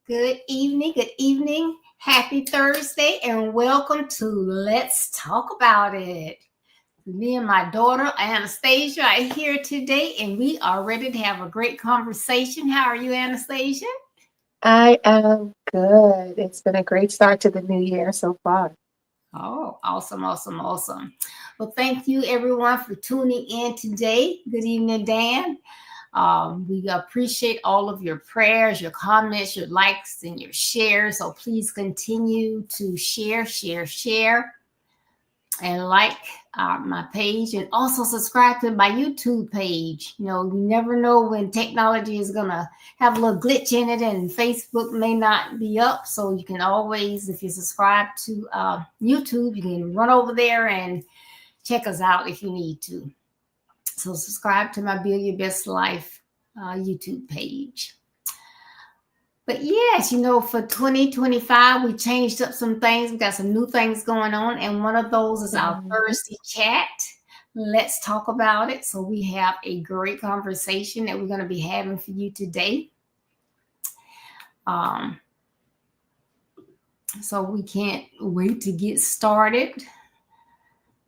Good evening. Good evening. Happy Thursday and welcome to Let's Talk About It. Me and my daughter, Anastasia, are here today and we are ready to have a great conversation. How are you, Anastasia? I am good. It's been a great start to the new year so far. Oh, awesome, awesome, awesome. Well, thank you everyone for tuning in today. Good evening, Dan. We appreciate all of your prayers, your comments, your likes, and your shares. So please continue to share, and like my page, and also subscribe to my YouTube page. You know, you never know when technology is going to have a little glitch in it and Facebook may not be up. So you can always, if you subscribe to YouTube, you can run over there and check us out if you need to. So subscribe to my Build Your Best Life YouTube page. But yes, you know, for 2025, we changed up some things. We got some new things going on. And one of those is our Thursday chat. Let's talk about it. So we have a great conversation that we're going to be having for you today. So we can't wait to get started.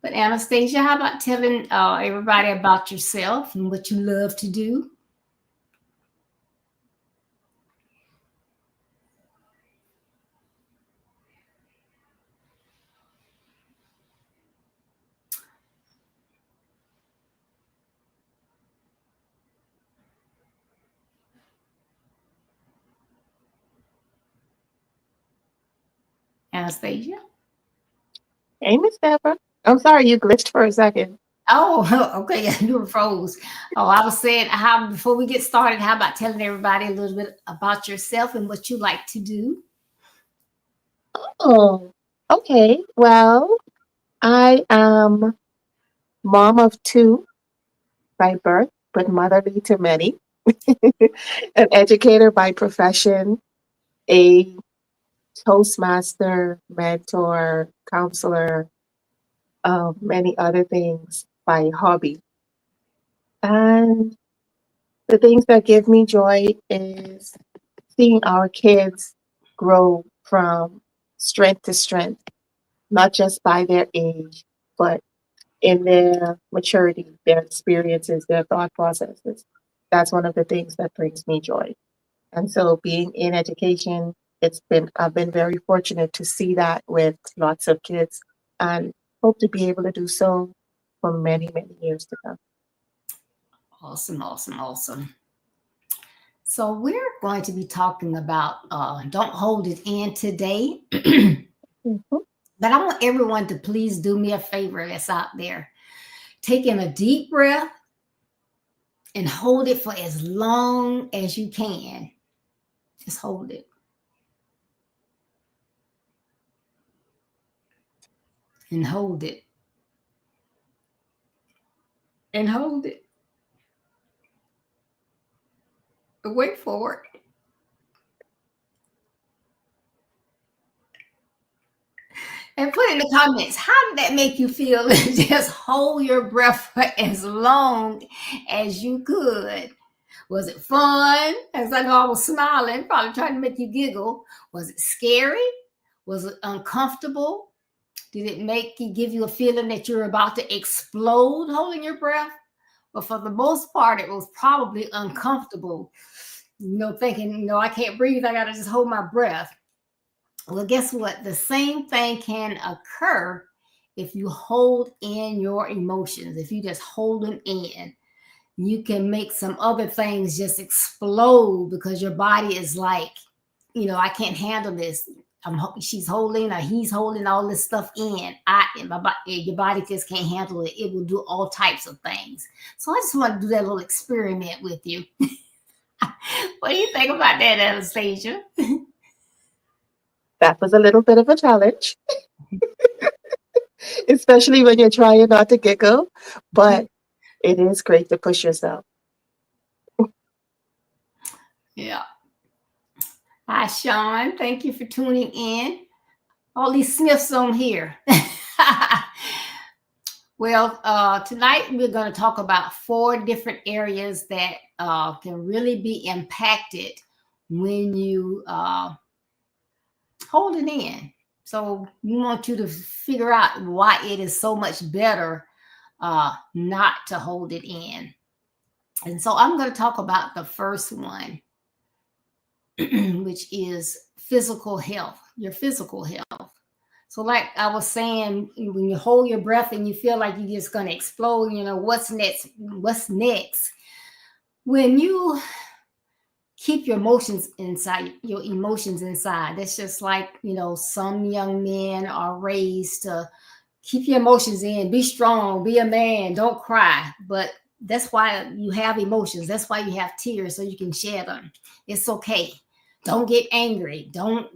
But Anastasia, how about telling everybody about yourself and what you love to do? Anastasia? Hey, Miss Deborah. I'm sorry you glitched for a second. Oh, okay. Yeah, you were froze. Oh, I was saying how before we get started, how about telling everybody a little bit about yourself and what you like to do? Oh, okay. Well, I am mom of two by birth, but motherly to many. An educator by profession, a Toastmaster, mentor, counselor, many other things by hobby. And the things that give me joy is seeing our kids grow from strength to strength, not just by their age, but in their maturity, their experiences, their thought processes. That's one of the things that brings me joy. And so being in education, I've been very fortunate to see that with lots of kids and hope to be able to do so for many, many years to come. Awesome, awesome, awesome. So we're going to be talking about don't hold it in today. Mhm. But I want everyone to please do me a favor that's out there. Take in a deep breath and hold it for as long as you can. Just hold it and hold it and hold it. But wait for it. And put in the comments, how did that make you feel? Just hold your breath for as long as you could. Was it fun? As I know I was smiling, probably trying to make you giggle. Was it scary? Was it uncomfortable? Did it make you give you a feeling that you're about to explode holding your breath? But for the most part, it was probably uncomfortable. Thinking, I can't breathe. I got to just hold my breath. Well, guess what? The same thing can occur if you hold in your emotions. If you just hold them in, you can make some other things just explode because your body is like, I can't handle this. She's holding or he's holding all this stuff in. Your body just can't handle it. It will do all types of things. So I just want to do that little experiment with you. What do you think about that, Anastasia? That was a little bit of a challenge, especially when you're trying not to giggle, but it is great to push yourself. Yeah. Hi, Sean. Thank you for tuning in. All these Smiths on here. Well, tonight we're going to talk about 4 different areas that can really be impacted when you hold it in. So we want you to figure out why it is so much better not to hold it in. And so I'm going to talk about the first one, which is physical health, your physical health. So, like I was saying, when you hold your breath and you feel like you're just going to explode, what's next? What's next? When you keep your emotions inside, that's just like, some young men are raised to keep your emotions in, be strong, be a man, don't cry. But that's why you have emotions. That's why you have tears, so you can share them. It's okay. Don't get angry. Don't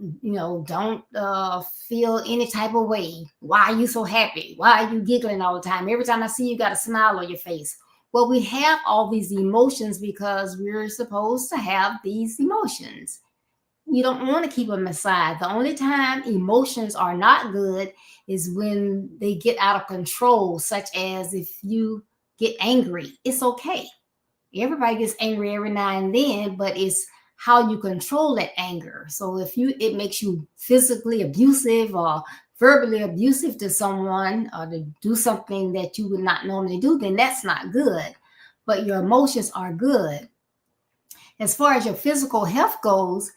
feel any type of way. Why are you so happy? Why are you giggling all the time? Every time I see you, got a smile on your face. Well, we have all these emotions because we're supposed to have these emotions. You don't want to keep them aside. The only time emotions are not good is when they get out of control, such as if you get angry. It's okay. Everybody gets angry every now and then, but it's how you control that anger. So if it makes you physically abusive or verbally abusive to someone or to do something that you would not normally do, then that's not good. But your emotions are good. As far as your physical health goes,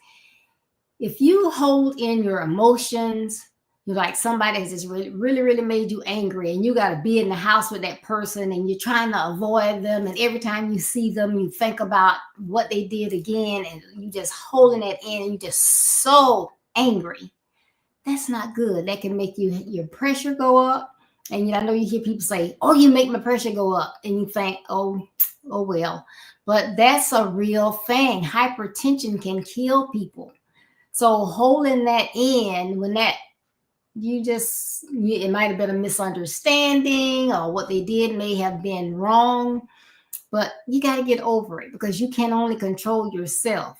if you hold in your emotions, you're like somebody has just really, really, really made you angry, and you got to be in the house with that person, and you're trying to avoid them. And every time you see them, you think about what they did again, and you just holding it in, and you're just so angry. That's not good. That can make your pressure go up. And I know you hear people say, "Oh, you make my pressure go up," and you think, "Oh well," but that's a real thing. Hypertension can kill people. So holding that in when that it might have been a misunderstanding or what they did may have been wrong, but you got to get over it because you can only control yourself.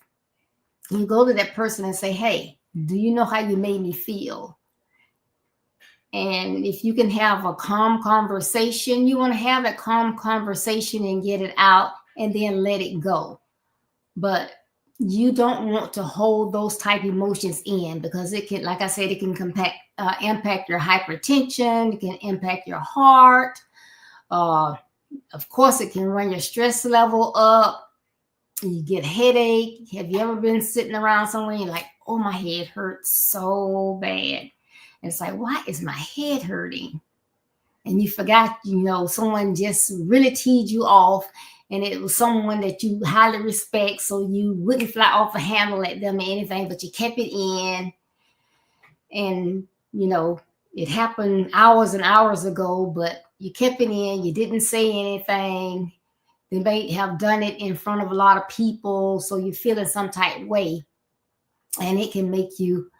You go to that person and say, "Hey, do you know how you made me feel?" And if you can have a calm conversation, you want to have that calm conversation and get it out and then let it go. But you don't want to hold those type emotions in because it can, like I said, it can impact your hypertension, it can impact your heart. Uh, of course, it can run your stress level up. You get headache. Have you ever been sitting around somewhere and you're like, "Oh, my head hurts so bad." And it's like, "Why is my head hurting?" And you forgot, someone just really teed you off, and it was someone that you highly respect, so you wouldn't fly off a handle at them or anything, but you kept it in. And, you know, it happened hours and hours ago, but you kept it in, you didn't say anything. They may have done it in front of a lot of people, so you feel in some type way, and it can make you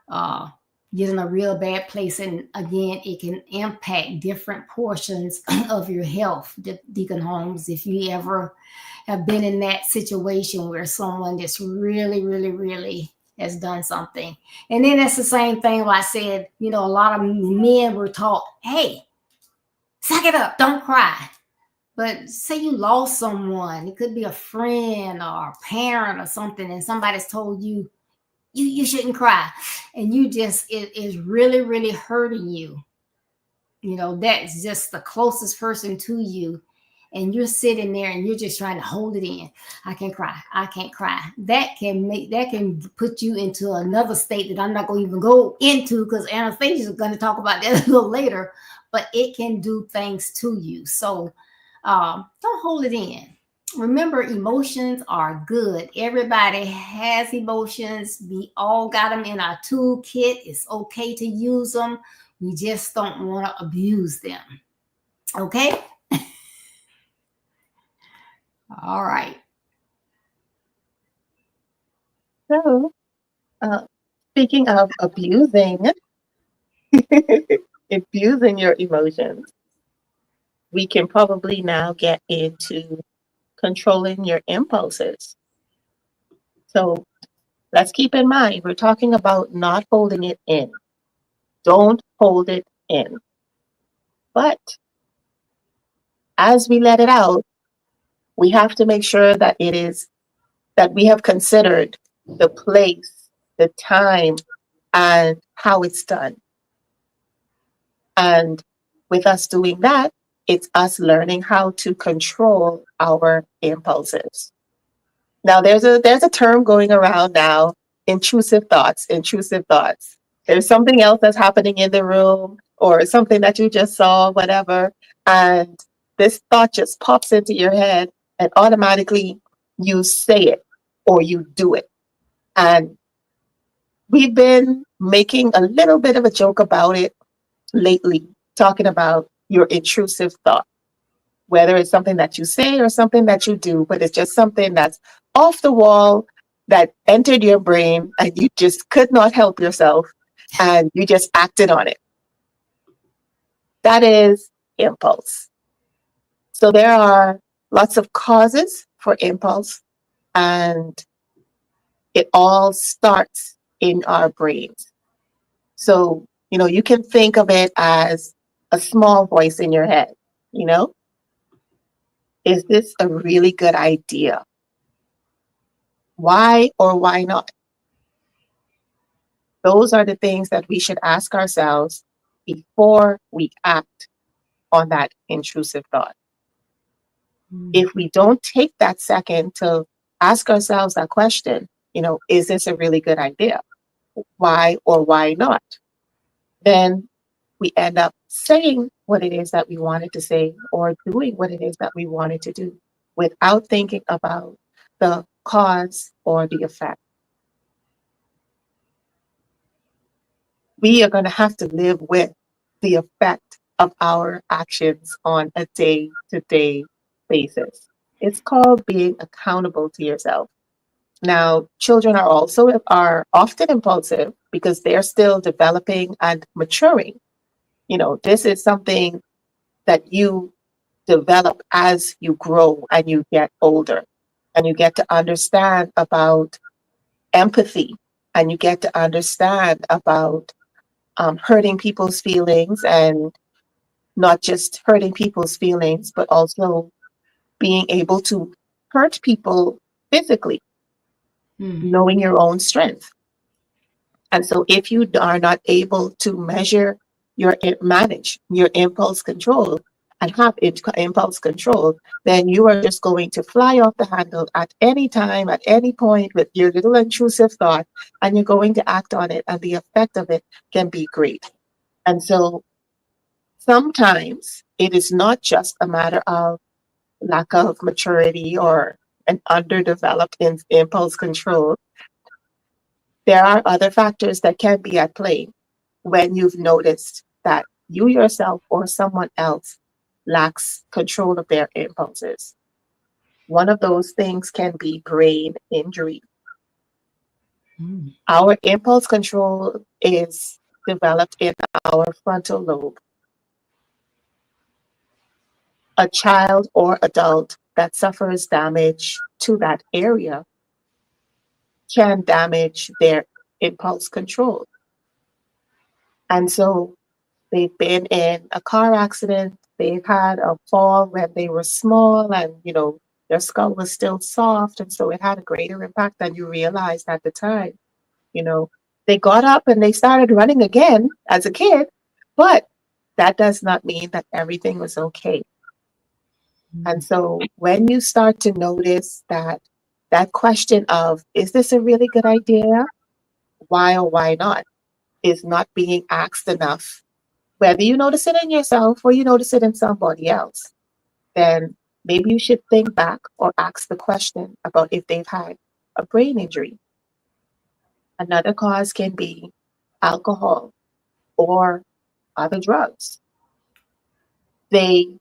uh, get in a real bad place. And again, it can impact different portions of your health. Deacon Holmes, if you ever have been in that situation where someone just really, really, really has done something. And then that's the same thing where I said, a lot of men were taught, "Hey, suck it up, don't cry." But say you lost someone, it could be a friend or a parent or something, and somebody's told you, you shouldn't cry, and it is really, really hurting you. That's just the closest person to you, and you're sitting there and you're just trying to hold it in. "I can't cry, I can't cry." That can put you into another state that I'm not going to even go into because Anastasia is going to talk about that a little later. But it can do things to you. So don't hold it in. Remember, emotions are good. Everybody has emotions. We all got them in our toolkit. It's okay to use them. We just don't want to abuse them. Okay? All right. So, uh, speaking of abusing, abusing your emotions, we can probably now get into controlling your impulses. So, let's keep in mind, we're talking about not holding it in. Don't hold it in. But as we let it out, we have to make sure that that we have considered the place, the time, and how it's done. And with us doing that, it's us learning how to control our impulses. Now there's a term going around now, intrusive thoughts, intrusive thoughts. There's something else that's happening in the room or something that you just saw, whatever, and this thought just pops into your head and automatically you say it or you do it. And we've been making a little bit of a joke about it lately, talking about your intrusive thought, whether it's something that you say or something that you do, but it's just something that's off the wall that entered your brain and you just could not help yourself and you just acted on it. That is impulse. So there are lots of causes for impulse, and it all starts in our brains. So, you can think of it as a small voice in your head, you know, is this a really good idea? Why or why not? Those are the things that we should ask ourselves before we act on that intrusive thought. If we don't take that second to ask ourselves that question, is this a really good idea? Why or why not? Then we end up saying what it is that we wanted to say or doing what it is that we wanted to do without thinking about the cause or the effect. We are going to have to live with the effect of our actions on a day to day basis. It's called being accountable to yourself. Now, children are often impulsive because they're still developing and maturing. This is something that you develop as you grow and you get older, and you get to understand about empathy, and you get to understand about hurting people's feelings, and not just hurting people's feelings, but also being able to hurt people physically, Mm. knowing your own strength. And so if you are not able to manage your impulse control and have impulse control, then you are just going to fly off the handle at any time, at any point with your little intrusive thought, and you're going to act on it, and the effect of it can be great. And so sometimes it is not just a matter of lack of maturity or an underdeveloped impulse control. There are other factors that can be at play when you've noticed that you yourself or someone else lacks control of their impulses. One of those things can be brain injury. Mm. Our impulse control is developed in our frontal lobe. A child or adult that suffers damage to that area can damage their impulse control. And so they've been in a car accident, they've had a fall when they were small, and their skull was still soft, and so it had a greater impact than you realized at the time. You know, they got up and they started running again as a kid, but that does not mean that everything was okay. And Mm. so when you start to notice that question of, is this a really good idea? Why or why not? Is not being asked enough, whether you notice it in yourself or you notice it in somebody else, then maybe you should think back or ask the question about if they've had a brain injury. Another cause can be alcohol or other drugs. They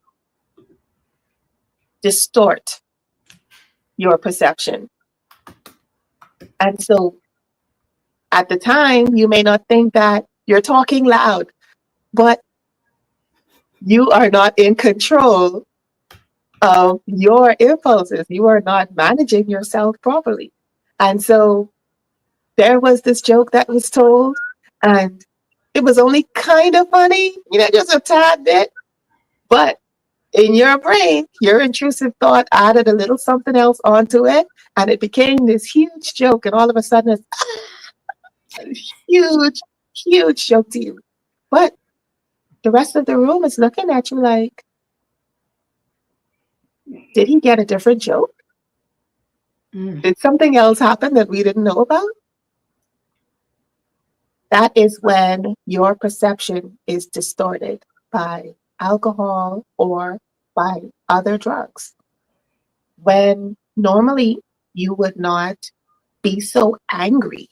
distort your perception. And so at the time, you may not think that you're talking loud, but you are not in control of your impulses. You are not managing yourself properly. And so there was this joke that was told, and it was only kind of funny, just a tad bit. But in your brain, your intrusive thought added a little something else onto it, and it became this huge joke. And all of a sudden, it's a huge, huge joke to you. But the rest of the room is looking at you like, did he get a different joke? Mm. Did something else happen that we didn't know about? That is when your perception is distorted by alcohol or by other drugs. When normally you would not be so angry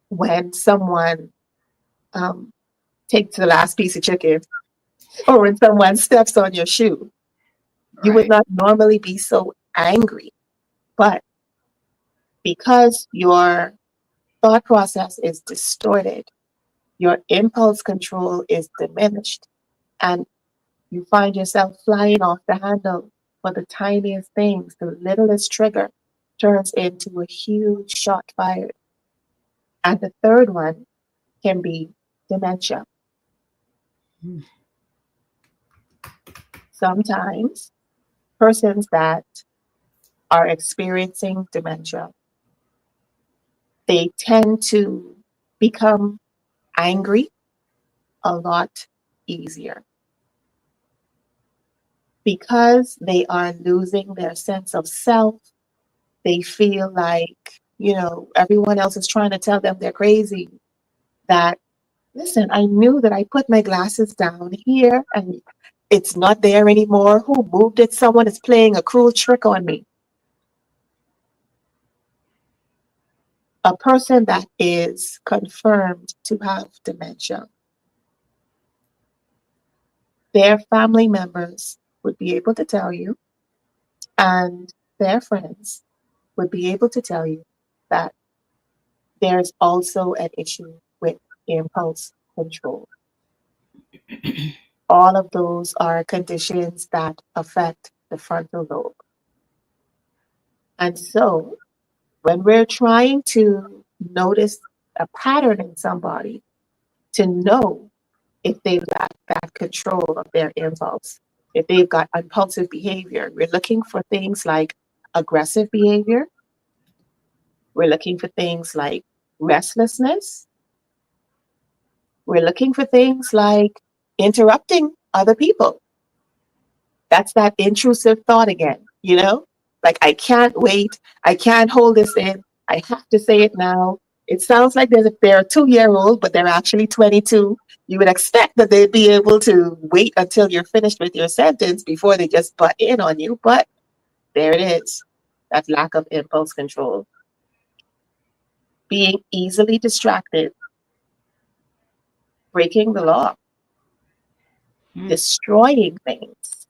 when someone um, takes the last piece of chicken or when someone steps on your shoe, you would Right. not normally be so angry. But because your thought process is distorted, your impulse control is diminished, and you find yourself flying off the handle for the tiniest things. The littlest trigger turns into a huge shot fired. And the third one can be dementia. Mm. Sometimes persons that are experiencing dementia, they tend to become angry a lot easier because they are losing their sense of self. They feel like, everyone else is trying to tell them they're crazy. That, listen, I knew that I put my glasses down here and it's not there anymore. Who moved it? Someone is playing a cruel trick on me. A person that is confirmed to have dementia their family members would be able to tell you, and their friends would be able to tell you that there's also an issue with impulse control. All of those are conditions that affect the frontal lobe. And so when we're trying to notice a pattern in somebody, to know if they've got that control of their impulse, if they've got impulsive behavior, we're looking for things like aggressive behavior. We're looking for things like restlessness. We're looking for things like interrupting other people. That's that intrusive thought again, you know? Like, I can't wait. I can't hold this in. I have to say it now. It sounds like they're a 2-year old, but they're actually 22. You would expect that they'd be able to wait until you're finished with your sentence before they just butt in on you. But there it is. That lack of impulse control. Being easily distracted, breaking the law, destroying things.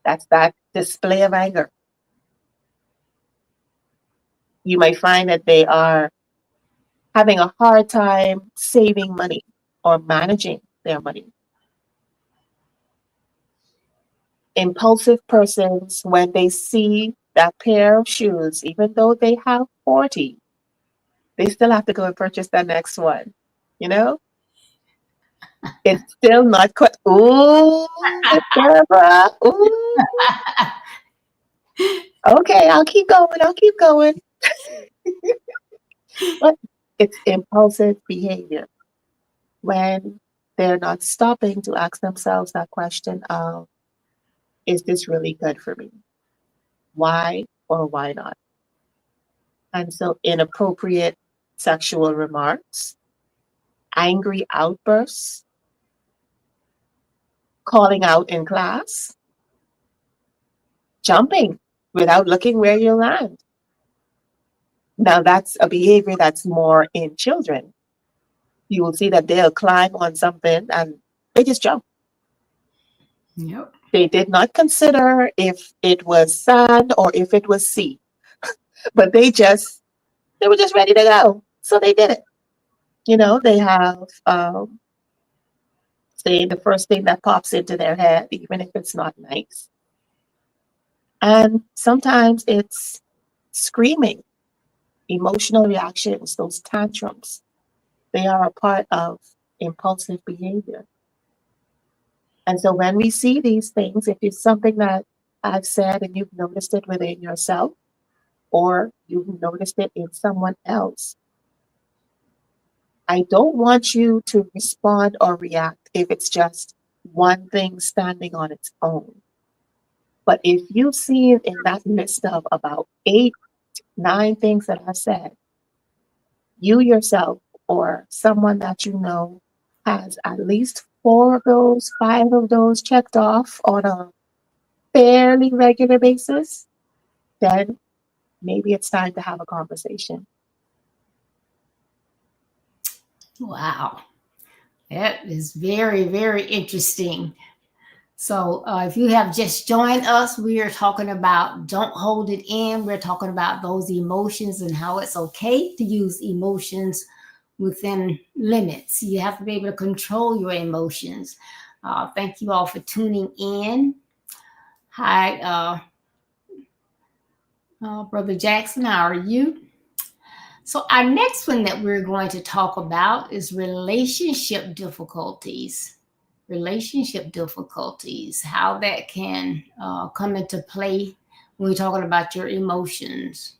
That's that display of anger. You might find that they are having a hard time saving money or managing their money. Impulsive persons, when they see that pair of shoes, even though they have 40, they still have to go and purchase the next one. You know, it's still not quite. Ooh, Miss Deborah. Ooh, okay, I'll keep going. I'll keep going. But it's impulsive behavior when they're not stopping to ask themselves that question of, is this really good for me? Why or why not? And so inappropriate sexual remarks, angry outbursts, calling out in class, jumping without looking where you land. Now that's a behavior that's more in children. You will see that they'll climb on something and they just jump. Yep. They did not consider if it was sand or if it was sea, but they were just ready to go. So they did it. You know, they have, say, the first thing that pops into their head, even if it's not nice. And sometimes it's screaming, emotional reactions, those tantrums. They are a part of impulsive behavior. And so when we see these things, if it's something that I've said and you've noticed it within yourself, or you've noticed it in someone else, I don't want you to respond or react if it's just one thing standing on its own. But if you see it in that list of about 8, 9 things that I've said, you yourself or someone that you know has at least 4 of those, 5 of those checked off on a fairly regular basis, then maybe it's time to have a conversation. Wow. That is very, very interesting. So, if you have just joined us, we are talking about don't hold it in. We're talking about those emotions and how it's okay to use emotions within limits. You have to be able to control your emotions. Thank you all for tuning in. Hi, Brother Jackson, how are you? So, our next one that we're going to talk about is relationship difficulties. Relationship difficulties, how that can come into play when we're talking about your emotions.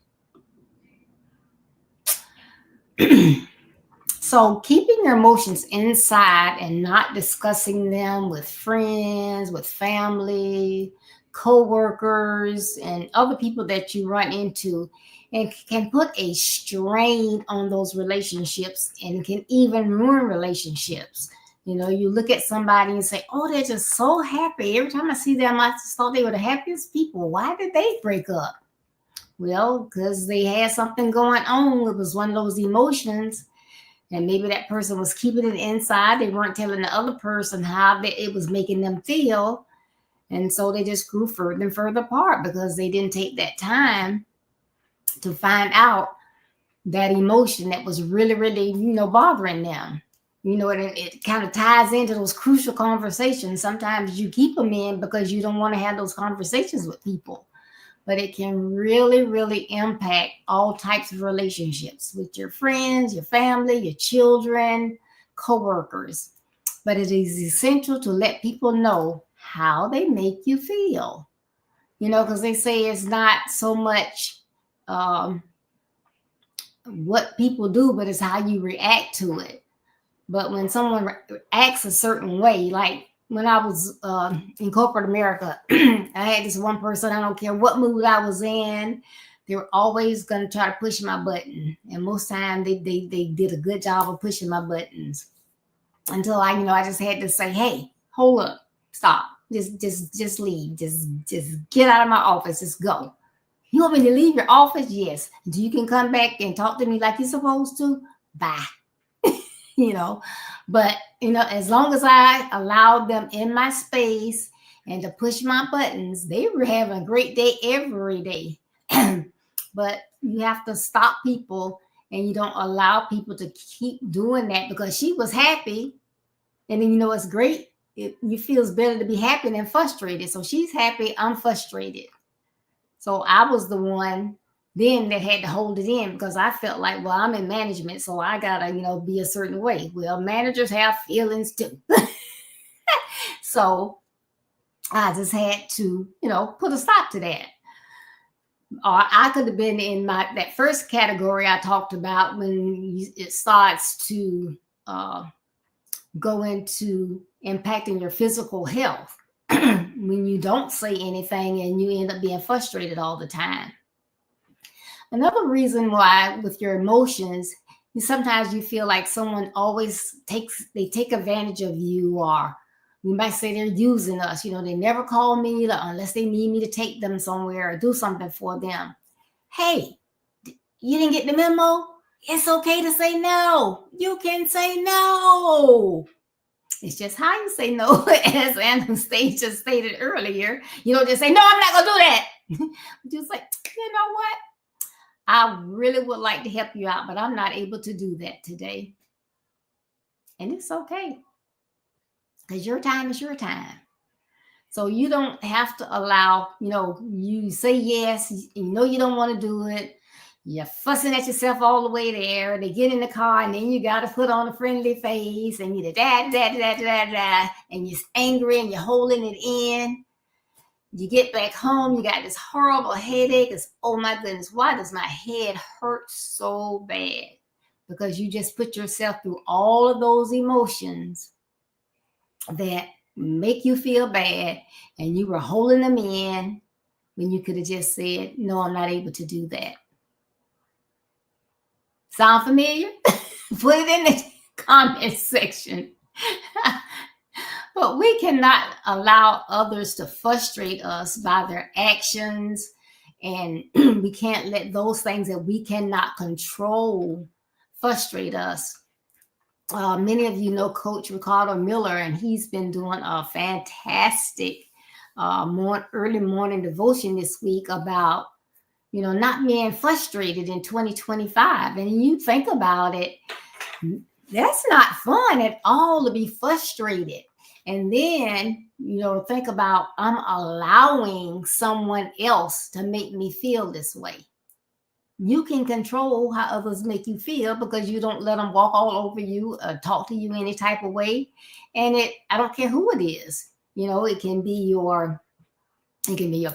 So, keeping your emotions inside and not discussing them with friends, with family, co-workers, and other people that you run into, and can put a strain on those relationships and can even ruin relationships. You know, you look at somebody and say, oh, they're just so happy. Every time I see them, I just thought they were the happiest people. Why did they break up? Well, because they had something going on. It was one of those emotions. And maybe that person was keeping it inside. They weren't telling the other person how it was making them feel. And so they just grew further and further apart because they didn't take that time to find out that emotion that was really, really, bothering them. It kind of ties into those crucial conversations. Sometimes you keep them in because you don't want to have those conversations with people. But it can really, really impact all types of relationships with your friends, your family, your children, coworkers. But it is essential to let people know how they make you feel. Because they say it's not so much what people do, but it's how you react to it. But when someone acts a certain way, like when I was in corporate America, I had this one person, I don't care what mood I was in, they were always going to try to push my button. And most time they did a good job of pushing my buttons until I just had to say, hey, hold up, stop, just leave, just get out of my office, just go. You want me to leave your office? Yes. Do you can come back and talk to me like you're supposed to? Bye. But as long as I allowed them in my space and to push my buttons, they were having a great day every day. But you have to stop people, and you don't allow people to keep doing that, because she was happy. And then it's great. It feels better to be happy than frustrated. So she's happy, I'm frustrated. So I was the one then that had to hold it in, because I felt like, well, I'm in management, so I gotta, be a certain way. Well, managers have feelings too. So I just had to, put a stop to that. Or I could have been in that first category I talked about, when it starts to go into impacting your physical health. When you don't say anything and you end up being frustrated all the time. Another reason why with your emotions, sometimes you feel like someone always take advantage of you, or you might say they're using us. They never call me unless they need me to take them somewhere or do something for them. Hey, you didn't get the memo? It's okay to say no. You can say no. It's just how you say no, as Anastasia stated earlier. You don't just say, no, I'm not going to do that. Just like, you know what? I really would like to help you out, but I'm not able to do that today. And it's okay, because your time is your time. So you don't have to allow, you say yes, you don't want to do it. You're fussing at yourself all the way there. They get in the car, and then you got to put on a friendly face, and you're and you're angry, and you're holding it in. You get back home, you got this horrible headache. It's, oh my goodness, why does my head hurt so bad? Because you just put yourself through all of those emotions that make you feel bad, and you were holding them in when you could have just said, no, I'm not able to do that. Sound familiar? Put it in the comment section. But we cannot allow others to frustrate us by their actions, and we can't let those things that we cannot control frustrate us. Many of you know Coach Ricardo Miller, and he's been doing a fantastic early morning devotion this week about, not being frustrated in 2025. And you think about it, that's not fun at all to be frustrated. And then, think about, I'm allowing someone else to make me feel this way. You can control how others make you feel, because you don't let them walk all over you or talk to you any type of way. And I don't care who it is. It can be your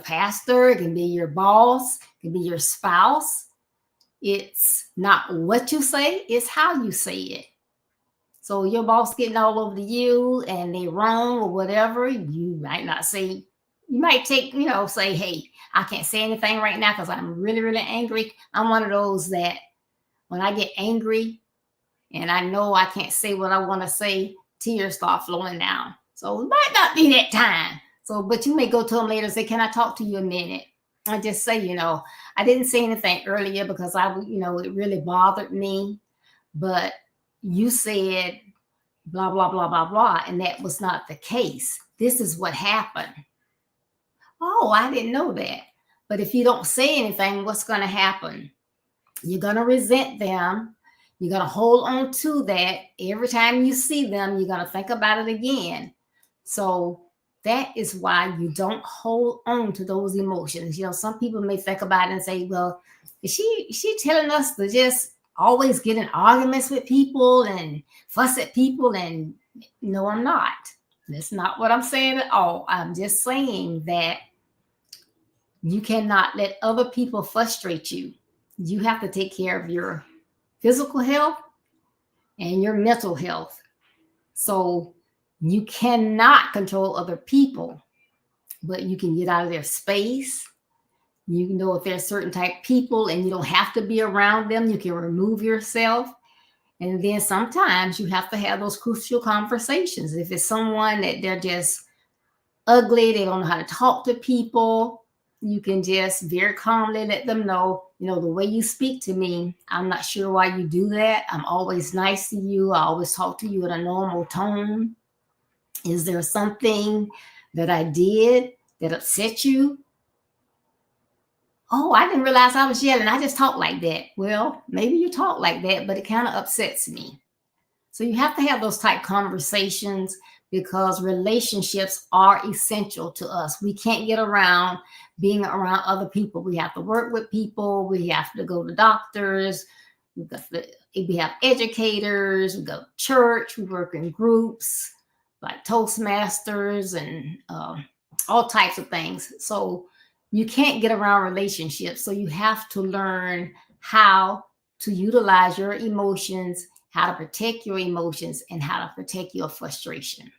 pastor, it can be your boss, it can be your spouse. It's not what you say, it's how you say it. So your boss getting all over you and they wrong or whatever, you might not say, you might take, say, hey, I can't say anything right now because I'm really, really angry. I'm one of those that when I get angry and I know I can't say what I want to say, tears start flowing down. So it might not be that time. So, but you may go to them later and say, can I talk to you a minute? I just say, I didn't say anything earlier because it really bothered me. But you said blah, blah, blah, blah, blah, and that was not the case. This is what happened. Oh, I didn't know that. But if you don't say anything, what's going to happen? You're going to resent them. You're going to hold on to that. Every time you see them, you're going to think about it again. So that is why you don't hold on to those emotions. Some people may think about it and say, well, is she telling us to just always get in arguments with people and fuss at people? And no, I'm not. That's not what I'm saying at all. I'm just saying that you cannot let other people frustrate you. You have to take care of your physical health and your mental health. So you cannot control other people, but you can get out of their space. You know, if there's certain type of people and you don't have to be around them, you can remove yourself. And then sometimes you have to have those crucial conversations. If it's someone that they're just ugly, they don't know how to talk to people, you can just very calmly let them know, the way you speak to me, I'm not sure why you do that. I'm always nice to you. I always talk to you in a normal tone. Is there something that I did that upset you? Oh, I didn't realize I was yelling. I just talk like that. Well, maybe you talk like that, but it kind of upsets me. So you have to have those type conversations because relationships are essential to us. We can't get around being around other people. We have to work with people. We have to go to doctors. We have educators. We go to church. We work in groups like Toastmasters and all types of things. So you can't get around relationships. So you have to learn how to utilize your emotions, how to protect your emotions, and how to protect your frustration.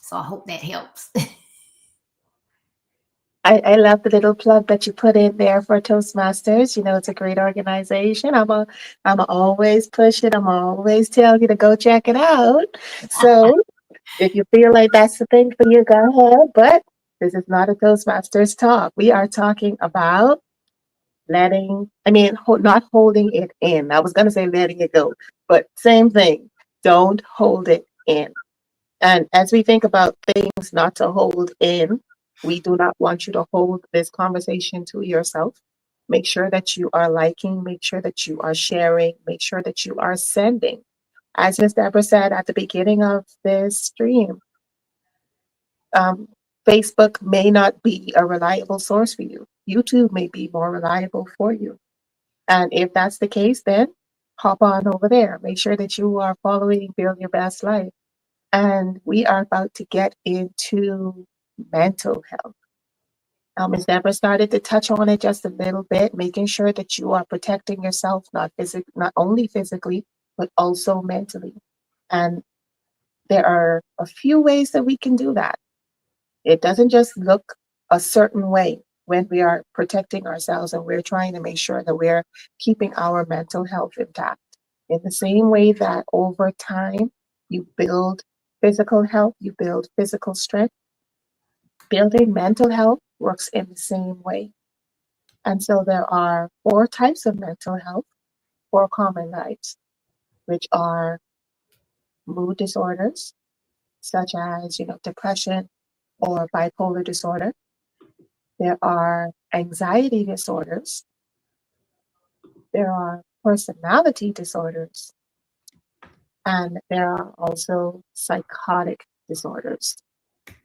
So I hope that helps. I love the little plug that you put in there for Toastmasters. It's a great organization. I'm always push it. I'm always tell you to go check it out. So if you feel like that's the thing for you, go ahead. But this is not a Toastmasters talk. We are talking about not holding it in. I was going to say letting it go, but same thing. Don't hold it in. And as we think about things not to hold in, we do not want you to hold this conversation to yourself. Make sure that you are liking, make sure that you are sharing, make sure that you are sending. As Ms. Deborah said at the beginning of this stream, um, Facebook may not be a reliable source for you. YouTube may be more reliable for you. And if that's the case, then hop on over there. Make sure that you are following Build Your Best Life. And we are about to get into mental health. Ms. Deborah started to touch on it just a little bit, making sure that you are protecting yourself, not only physically, but also mentally. And there are a few ways that we can do that. It doesn't just look a certain way when we are protecting ourselves and we're trying to make sure that we're keeping our mental health intact. In the same way that over time you build physical health, you build physical strength, building mental health works in the same way. And so there are 4 types of mental health, 4 common types, which are mood disorders, such as, depression or bipolar disorder. There are anxiety disorders. There are personality disorders. And there are also psychotic disorders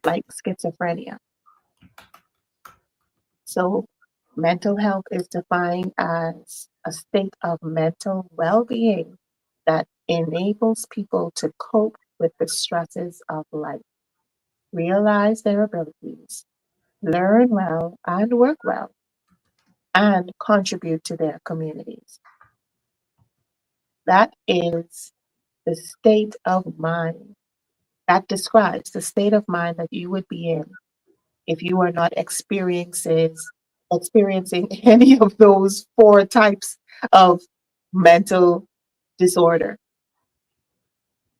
like schizophrenia. So mental health is defined as a state of mental well-being that enables people to cope with the stresses of life, realize their abilities, learn well and work well, and contribute to their communities. That is the state of mind. That describes the state of mind that you would be in if you are not experiencing any of those 4 types of mental disorder,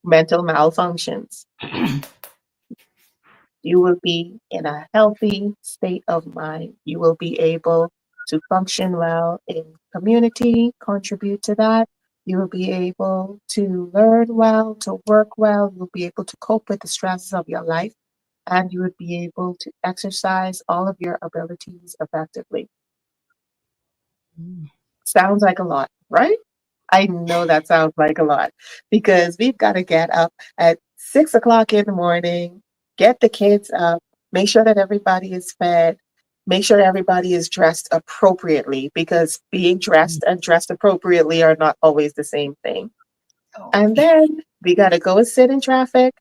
mental malfunctions. You will be in a healthy state of mind. You will be able to function well in community, contribute to that, You will be able to learn well, to work well. You'll be able to cope with the stresses of your life, and you would be able to exercise all of your abilities effectively. Mm. Sounds like a lot, right? I know that sounds like a lot because we've got to get up at 6 o'clock in the morning, get the kids up, make sure that everybody is fed, make sure everybody is dressed appropriately because being dressed and dressed appropriately are not always the same thing. Oh, And then we got to go and sit in traffic.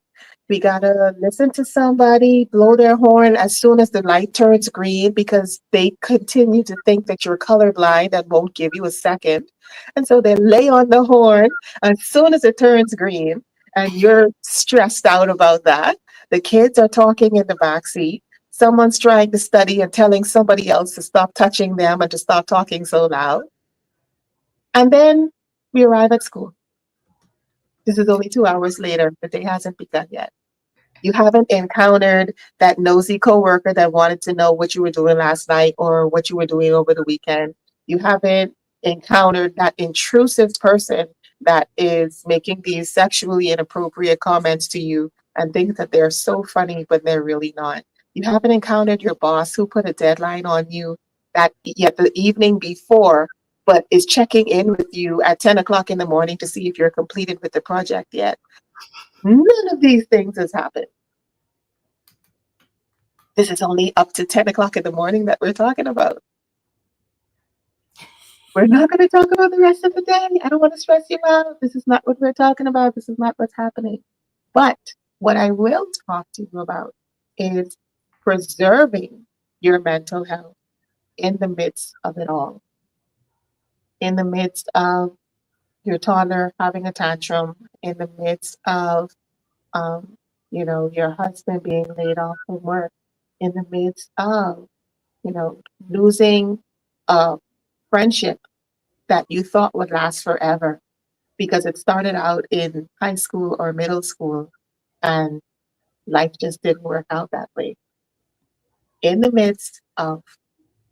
We got to listen to somebody blow their horn as soon as the light turns green because they continue to think that you're colorblind and won't give you a second. And so they lay on the horn as soon as it turns green, and you're stressed out about that. The kids are talking in the back seat. Someone's trying to study and telling somebody else to stop touching them and to stop talking so loud. And then we arrive at school. This is only 2 hours later. The day hasn't begun yet. You haven't encountered that nosy coworker that wanted to know what you were doing last night or what you were doing over the weekend. You haven't encountered that intrusive person that is making these sexually inappropriate comments to you and think that they're so funny, but they're really not. You haven't encountered your boss who put a deadline on you that yet the evening before, but is checking in with you at 10 o'clock in the morning to see if you're completed with the project yet. None of these things has happened. This is only up to 10 o'clock in the morning that we're talking about. We're not going to talk about the rest of the day. I don't want to stress you out. This is not what we're talking about. This is not what's happening. But what I will talk to you about is preserving your mental health in the midst of it all, in the midst of your toddler having a tantrum, in the midst of, um, your husband being laid off from work, in the midst of, losing a friendship that you thought would last forever because it started out in high school or middle school and life just didn't work out that way. In the midst of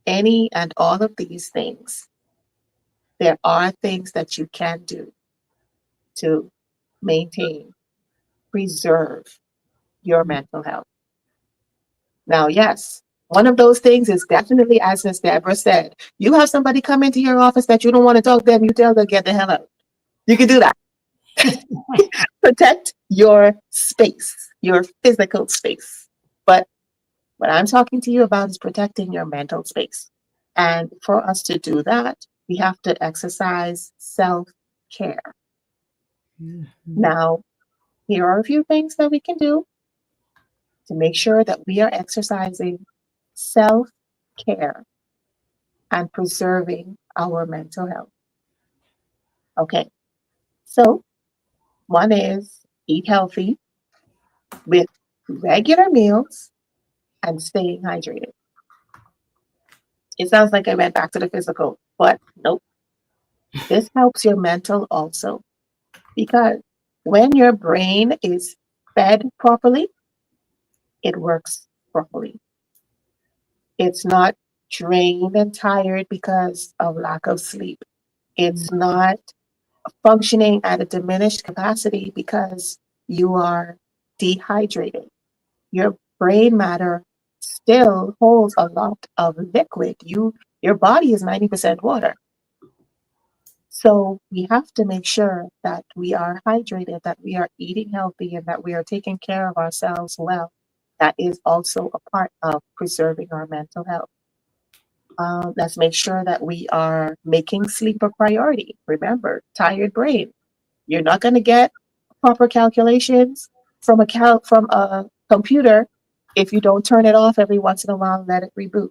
any and all of these things, there are things that you can do to maintain, preserve your mental health. Now, yes, one of those things is definitely, as Miss Deborah said, you have somebody come into your office that you don't want to talk to them, you tell them, get the hell out. You can do that. Protect your space, your physical space. But what I'm talking to you about is protecting your mental space. And for us to do that, we have to exercise self care. mhm. Now, here are a few things that we can do to make sure that we are exercising self care and preserving our mental health. Okay, so one is eat healthy with regular meals and staying hydrated. It sounds like I went back to the physical, but nope. This helps your mental also because when your brain is fed properly, it works properly. It's not drained and tired because of lack of sleep. It's not functioning at a diminished capacity because you are dehydrated. Your brain matter still holds a lot of liquid. Your body is 90% water. So we have to make sure that we are hydrated, that we are eating healthy, and that we are taking care of ourselves well. That is also a part of preserving our mental health. Let's make sure that we are making sleep a priority. Remember, tired brain. You're not going to get proper calculations from a computer if you don't turn it off every once in a while and let it reboot.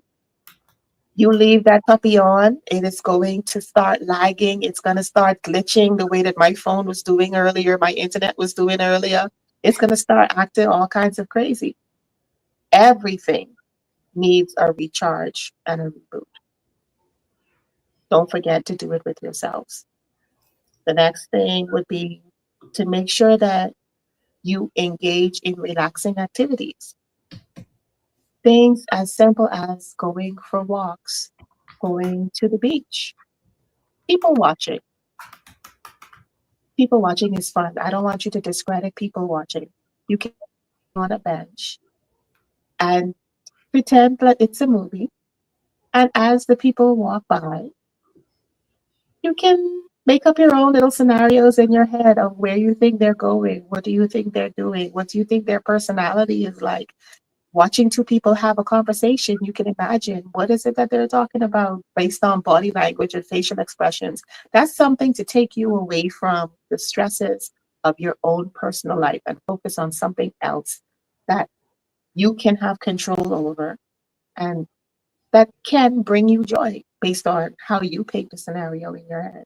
You leave that puppy on, it is going to start lagging. It's going to start glitching the way that my phone was doing earlier, my internet was doing earlier. It's going to start acting all kinds of crazy. Everything needs a recharge and a reboot. Don't forget to do it with yourselves. The next thing would be to make sure that you engage in relaxing activities. Things as simple as going for walks, going to the beach, people watching, People watching is fun. I don't want you to discredit people watching. You can be on a bench and pretend that it's a movie. And as the people walk by, you can make up your own little scenarios in your head of where you think they're going. What do you think they're doing? What do you think their personality is like? Watching two people have a conversation, you can imagine what is it that they're talking about based on body language and facial expressions. That's something to take you away from the stresses of your own personal life and focus on something else that you can have control over and that can bring you joy based on how you paint the scenario in your head.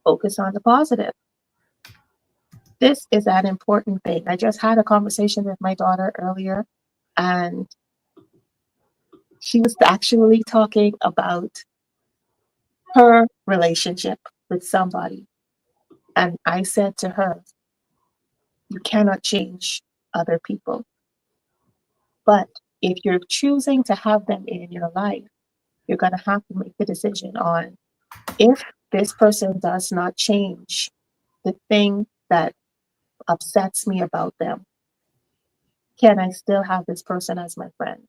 Focus on the positive. This is an important thing. I just had a conversation with my daughter earlier, and she was actually talking about her relationship with somebody. And I said to her, you cannot change other people. But if you're choosing to have them in your life, you're going to have to make the decision on if this person does not change the thing that upsets me about them, can I still have this person as my friend?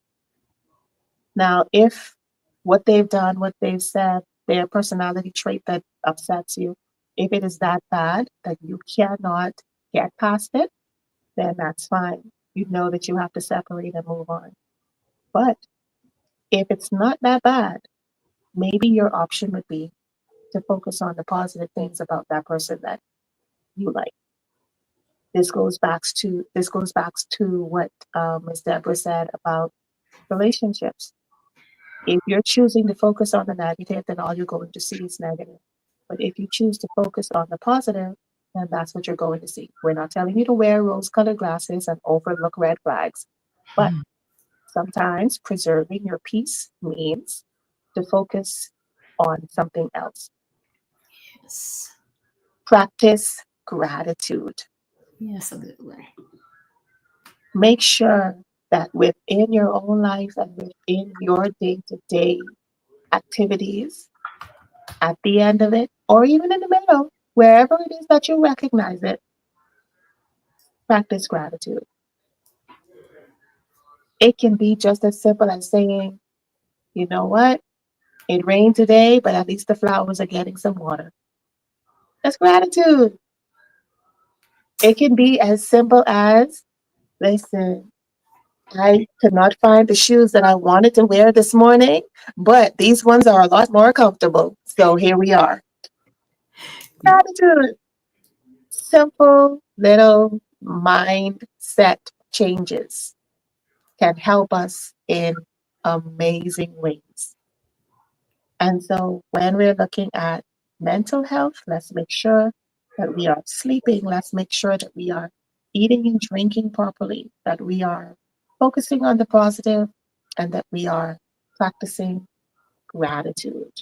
Now, if what they've done, what they've said, their personality trait that upsets you, if it is that bad that you cannot get past it, then that's fine. You know that you have to separate and move on. But if it's not that bad, maybe your option would be to focus on the positive things about that person that you like. This goes back to what Ms. Deborah said about relationships. If you're choosing to focus on the negative, then all you're going to see is negative. But if you choose to focus on the positive, then that's what you're going to see. We're not telling you to wear rose-colored glasses and overlook red flags, but sometimes preserving your peace means to focus on something else. Yes. Practice gratitude. Yes, a good one. Make sure that within your own life and within your day-to-day activities, at the end of it, or even in the middle, wherever it is that you recognize it, practice gratitude. It can be just as simple as saying, you know what? It rained today, but at least the flowers are getting some water. That's gratitude. It can be as simple as, listen, I could not find the shoes that I wanted to wear this morning, but these ones are a lot more comfortable. So here we are. Yeah. Gratitude. Simple little mindset changes can help us in amazing ways. And so when we're looking at mental health, let's make sure that we are sleeping. Let's make sure that we are eating and drinking properly, that we are focusing on the positive, and that we are practicing gratitude.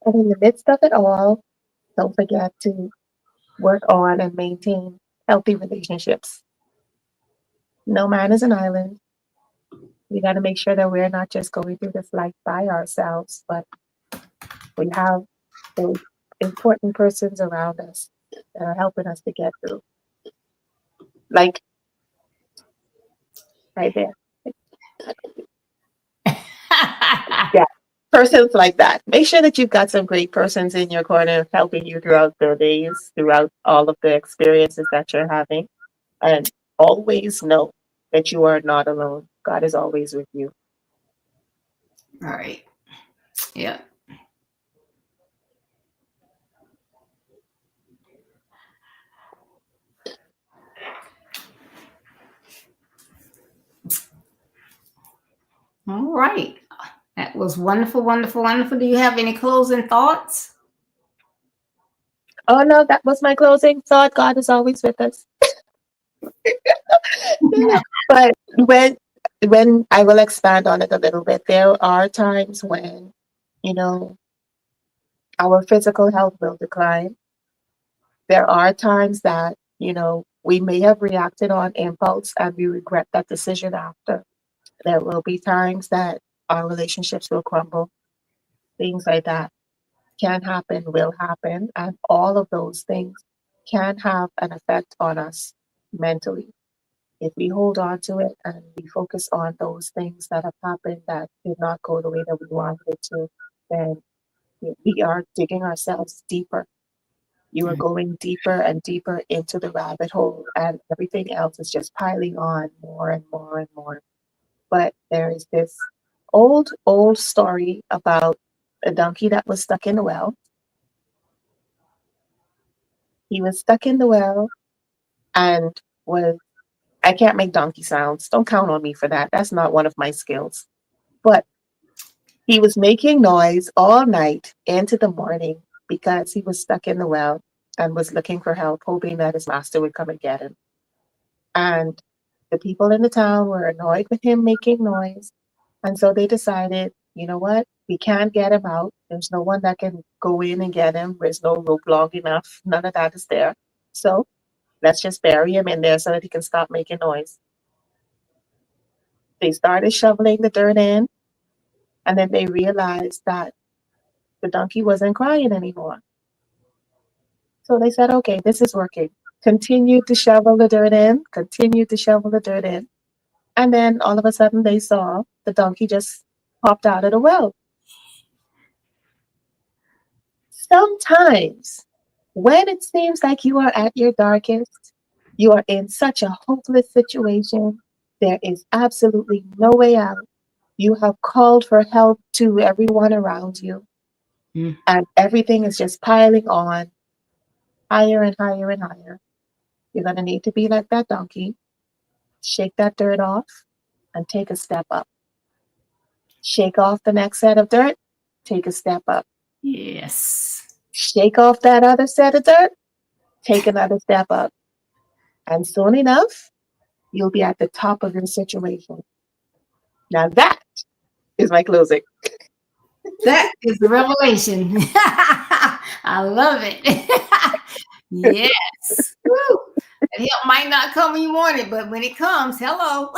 And in the midst of it all, don't forget to work on and maintain healthy relationships. No man is an island. We got to make sure that we're not just going through this life by ourselves, but we have those important persons around us that are helping us to get through. Like right there. Yeah. Persons like that. Make sure that you've got some great persons in your corner helping you throughout the days, throughout all of the experiences that you're having. And always know that you are not alone. God is always with you. All right. Yeah. All right. That was wonderful, wonderful, wonderful. Do you have any closing thoughts? Oh no, that was my closing thought. God is always with us. But when I will expand on it a little bit, there are times when, you know, our physical health will decline. There are times that, we may have reacted on impulse and we regret that decision after. There will be times that our relationships will crumble. things like that can happen, will happen, and all of those things can have an effect on us mentally. If we hold on to it and we focus on those things that have happened that did not go the way that we wanted it to, then we are digging ourselves deeper. You are going deeper and deeper into the rabbit hole, and everything else is just piling on more and more and more. But there is this old story about a donkey that was stuck in the well. He was stuck in the well and was, I can't make donkey sounds. Don't count on me for that. That's not one of my skills. But he was making noise all night into the morning because he was stuck in the well and was looking for help, hoping that his master would come and get him. And the people in the town were annoyed with him making noise. And so they decided, you know what? We can't get him out. There's no one that can go in and get him. There's no rope long enough. None of that is there. So let's just bury him in there so that he can stop making noise. They started shoveling the dirt in, and then they realized that the donkey wasn't crying anymore. So they said, okay, this is working. Continue to shovel the dirt in, continue to shovel the dirt in. And then all of a sudden they saw the donkey just popped out of the well. Sometimes when it seems like you are at your darkest, you are in such a hopeless situation, there is absolutely no way out. You have called for help to everyone around you, Mm. and everything is just piling on higher and higher and higher. You're going to need to be like that donkey, shake that dirt off, and take a step up. Shake off the next set of dirt, take a step up. Yes. Shake off that other set of dirt, take another step up. And soon enough, you'll be at the top of your situation. Now that is my closing. That is the revelation. I love it. Yes. Woo. That help might not come when you want it, but when it comes, hello.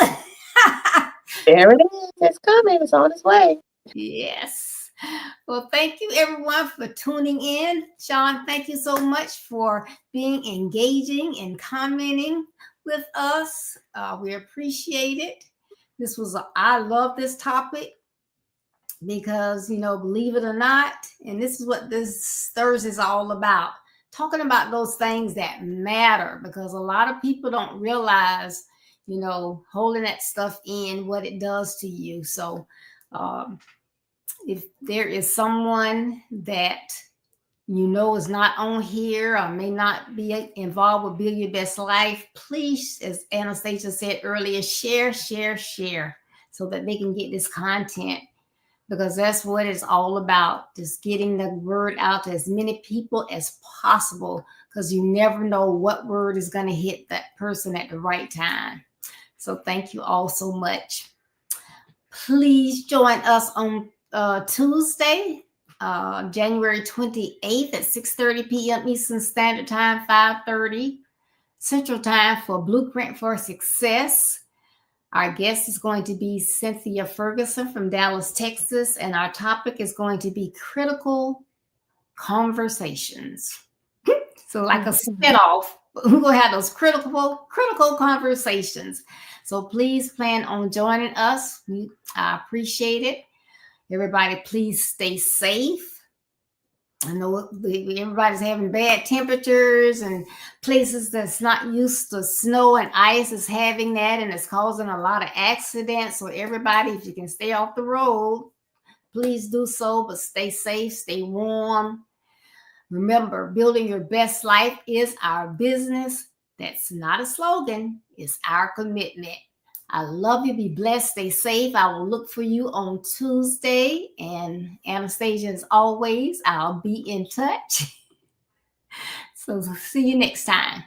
There it is. It's coming. It's on its way. Yes. Well, thank you everyone for tuning in. Sean, thank you so much for being engaging and commenting with us. We appreciate it. I love this topic because, believe it or not, and this is what this Thursday is all about, talking about those things that matter, because a lot of people don't realize, holding that stuff in, what it does to you. So, if there is someone that is not on here or may not be involved with Build Your Best Life, please, as Anastasia said earlier, share, so that they can get this content, because that's what it's all about, just getting the word out to as many people as possible, because you never know what word is going to hit that person at the right time. So thank you all so much. Please join us on Tuesday, January 28th at 6:30 p.m. Eastern Standard Time, 5:30 Central Time for Blueprint for Success. Our guest is going to be Cynthia Ferguson from Dallas, Texas, and our topic is going to be critical conversations. So like a spinoff, we're going to have those critical conversations. So please plan on joining us. I appreciate it. Everybody, please stay safe. I know everybody's having bad temperatures, and places that's not used to snow and ice is having that, and it's causing a lot of accidents. So everybody, if you can stay off the road, please do so, but stay safe, stay warm. Remember, building your best life is our business. That's not a slogan, it's our commitment. I love you. Be blessed. Stay safe. I will look for you on Tuesday. And Anastasia, as always, I'll be in touch. So see you next time.